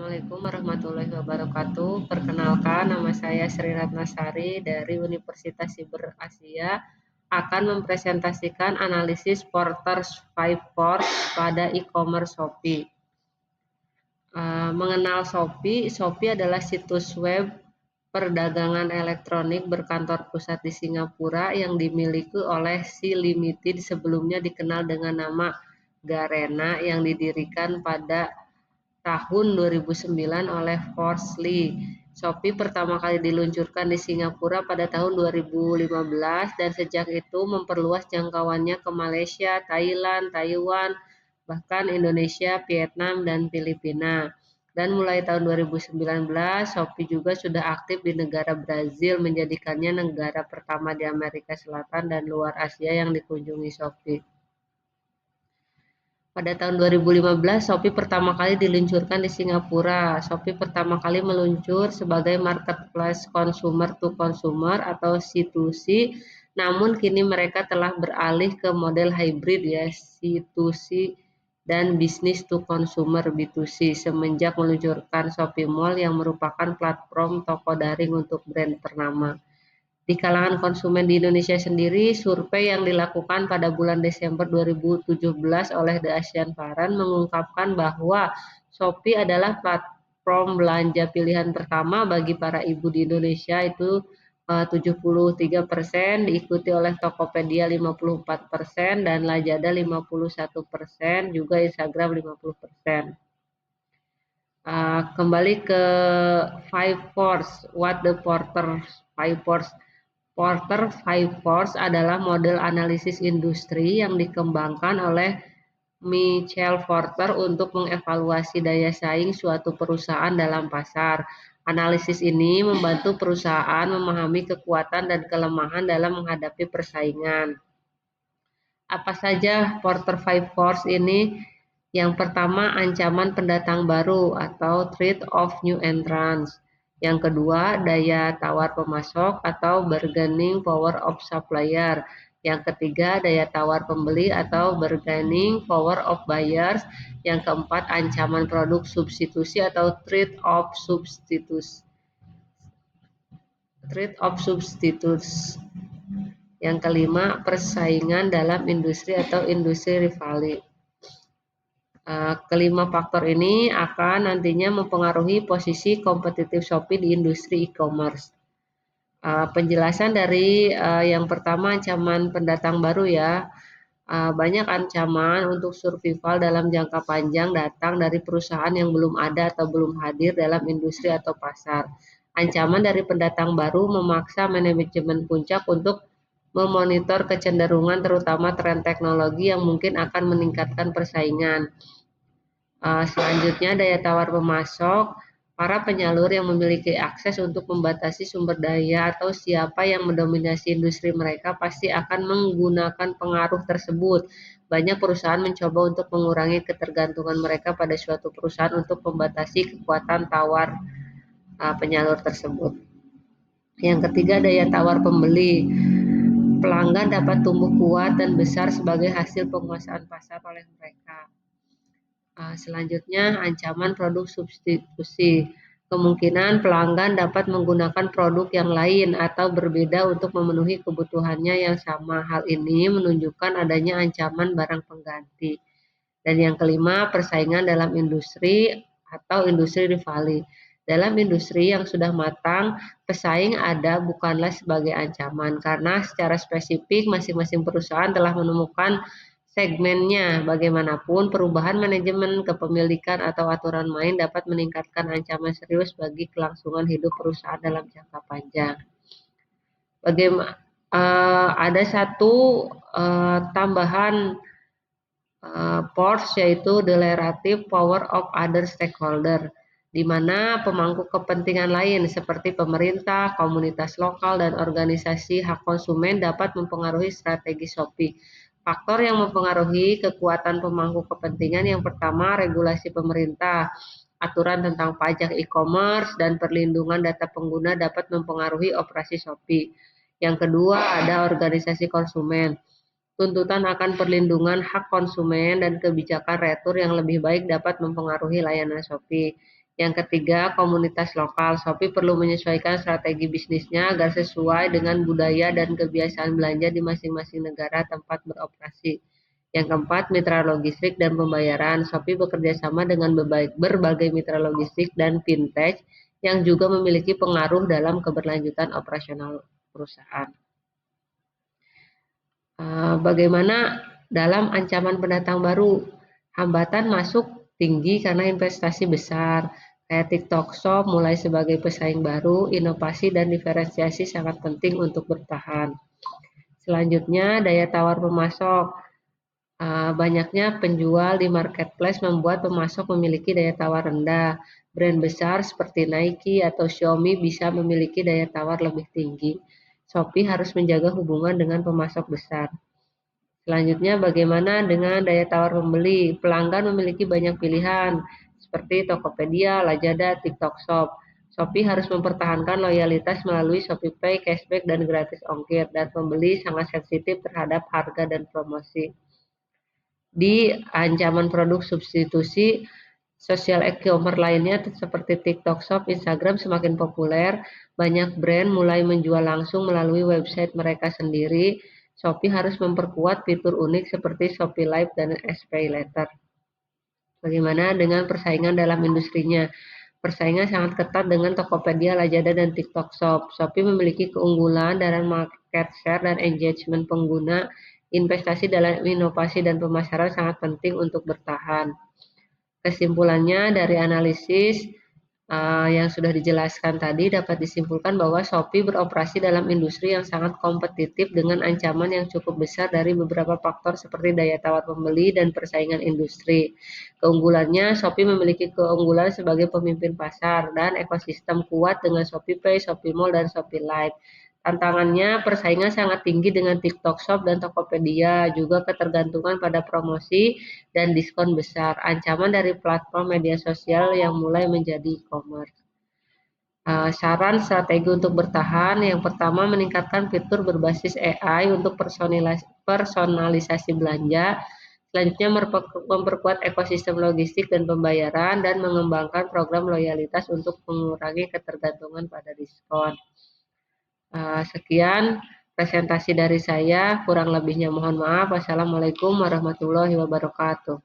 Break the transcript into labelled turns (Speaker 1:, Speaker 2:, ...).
Speaker 1: Assalamualaikum warahmatullahi wabarakatuh. Perkenalkan, nama saya Sri Ratnasari dari Universitas Siber Asia akan mempresentasikan analisis Porter's Five Force pada e-commerce Shopee. Mengenal Shopee, Shopee adalah situs web perdagangan elektronik berkantor pusat di Singapura yang dimiliki oleh Sea Limited, sebelumnya dikenal dengan nama Garena, yang didirikan pada tahun 2009 oleh Force Lee. Shopee pertama kali diluncurkan di Singapura pada tahun 2015 dan sejak itu memperluas jangkauannya ke Malaysia, Thailand, Taiwan, bahkan Indonesia, Vietnam, dan Filipina. Dan mulai tahun 2019, Shopee juga sudah aktif di negara Brazil, menjadikannya negara pertama di Amerika Selatan dan luar Asia yang dikunjungi Shopee. Pada tahun 2015, Shopee pertama kali diluncurkan di Singapura. Shopee pertama kali meluncur sebagai marketplace consumer to consumer atau C2C, namun kini mereka telah beralih ke model hybrid ya, C2C dan business to consumer B2C semenjak meluncurkan Shopee Mall yang merupakan platform toko daring untuk brand ternama. Di kalangan konsumen di Indonesia sendiri, survei yang dilakukan pada bulan Desember 2017 oleh The Asian Forum mengungkapkan bahwa Shopee adalah platform belanja pilihan pertama bagi para ibu di Indonesia, itu 73%, diikuti oleh Tokopedia 54% dan Lazada 51%, juga Instagram 50%. Kembali ke Five Force, what the Porter Five Force. Porter Five Force adalah model analisis industri yang dikembangkan oleh Michael Porter untuk mengevaluasi daya saing suatu perusahaan dalam pasar. Analisis ini membantu perusahaan memahami kekuatan dan kelemahan dalam menghadapi persaingan. Apa saja Porter Five Force ini? Yang pertama, ancaman pendatang baru atau threat of new entrants. Yang kedua, daya tawar pemasok atau bargaining power of supplier. Yang ketiga, daya tawar pembeli atau bargaining power of buyers. Yang keempat, ancaman produk substitusi atau threat of substitutes. Yang kelima, persaingan dalam industri atau industri rivalry. Kelima faktor ini akan nantinya mempengaruhi posisi kompetitif Shopee di industri e-commerce. Penjelasan dari yang pertama, ancaman pendatang baru ya. Banyak ancaman untuk survival dalam jangka panjang datang dari perusahaan yang belum ada atau belum hadir dalam industri atau pasar. Ancaman dari pendatang baru memaksa manajemen puncak untuk memonitor kecenderungan, terutama tren teknologi yang mungkin akan meningkatkan persaingan. Selanjutnya, daya tawar pemasok. Para penyalur yang memiliki akses untuk membatasi sumber daya atau siapa yang mendominasi industri mereka pasti akan menggunakan pengaruh tersebut. Banyak perusahaan mencoba untuk mengurangi ketergantungan mereka pada suatu perusahaan untuk membatasi kekuatan tawar penyalur tersebut. Yang ketiga, daya tawar pembeli. Pelanggan dapat tumbuh kuat dan besar sebagai hasil penguasaan pasar oleh mereka. Selanjutnya, ancaman produk substitusi. Kemungkinan pelanggan dapat menggunakan produk yang lain atau berbeda untuk memenuhi kebutuhannya yang sama. Hal ini menunjukkan adanya ancaman barang pengganti. Dan yang kelima, persaingan dalam industri atau industri rivalry. Dalam industri yang sudah matang, pesaing ada bukanlah sebagai ancaman, karena secara spesifik masing-masing perusahaan telah menemukan segmennya. Bagaimanapun, perubahan manajemen, kepemilikan, atau aturan main dapat meningkatkan ancaman serius bagi kelangsungan hidup perusahaan dalam jangka panjang. Ada satu tambahan force, yaitu the relative power of other stakeholder, di mana pemangku kepentingan lain seperti pemerintah, komunitas lokal, dan organisasi hak konsumen dapat mempengaruhi strategi Shopee. Faktor yang mempengaruhi kekuatan pemangku kepentingan yang pertama, regulasi pemerintah. Aturan tentang pajak e-commerce dan perlindungan data pengguna dapat mempengaruhi operasi Shopee. Yang kedua, ada organisasi konsumen. Tuntutan akan perlindungan hak konsumen dan kebijakan retur yang lebih baik dapat mempengaruhi layanan Shopee. Yang ketiga, komunitas lokal. Shopee perlu menyesuaikan strategi bisnisnya agar sesuai dengan budaya dan kebiasaan belanja di masing-masing negara tempat beroperasi. Yang keempat, mitra logistik dan pembayaran. Shopee bekerja sama dengan berbagai mitra logistik dan fintech yang juga memiliki pengaruh dalam keberlanjutan operasional perusahaan. Bagaimana dalam ancaman pendatang baru? Hambatan masuk tinggi karena investasi besar, kayak TikTok Shop mulai sebagai pesaing baru, inovasi dan diferensiasi sangat penting untuk bertahan. Selanjutnya, daya tawar pemasok. Banyaknya penjual di marketplace membuat pemasok memiliki daya tawar rendah. Brand besar seperti Nike atau Xiaomi bisa memiliki daya tawar lebih tinggi. Shopee harus menjaga hubungan dengan pemasok besar. Selanjutnya, bagaimana dengan daya tawar pembeli? Pelanggan memiliki banyak pilihan, seperti Tokopedia, Lazada, TikTok Shop. Shopee harus mempertahankan loyalitas melalui ShopeePay, cashback, dan gratis ongkir, dan pembeli sangat sensitif terhadap harga dan promosi. Di ancaman produk substitusi, sosial e-commerce lainnya seperti TikTok Shop, Instagram semakin populer, banyak brand mulai menjual langsung melalui website mereka sendiri. Shopee harus memperkuat fitur unik seperti Shopee Live dan SPay Later. Bagaimana dengan persaingan dalam industrinya? Persaingan sangat ketat dengan Tokopedia, Lazada, dan TikTok Shop. Shopee memiliki keunggulan dalam market share dan engagement pengguna. Investasi dalam inovasi dan pemasaran sangat penting untuk bertahan. Kesimpulannya dari analisis yang sudah dijelaskan tadi dapat disimpulkan bahwa Shopee beroperasi dalam industri yang sangat kompetitif dengan ancaman yang cukup besar dari beberapa faktor seperti daya tawar pembeli dan persaingan industri. Keunggulannya, Shopee memiliki keunggulan sebagai pemimpin pasar dan ekosistem kuat dengan ShopeePay, Shopee Mall, dan Shopee Live. Tantangannya, persaingan sangat tinggi dengan TikTok Shop dan Tokopedia, juga ketergantungan pada promosi dan diskon besar, ancaman dari platform media sosial yang mulai menjadi e-commerce. Saran strategi untuk bertahan, yang pertama meningkatkan fitur berbasis AI untuk personalisasi belanja, selanjutnya memperkuat ekosistem logistik dan pembayaran, dan mengembangkan program loyalitas untuk mengurangi ketergantungan pada diskon. Sekian presentasi dari saya, kurang lebihnya mohon maaf. Wassalamualaikum warahmatullahi wabarakatuh.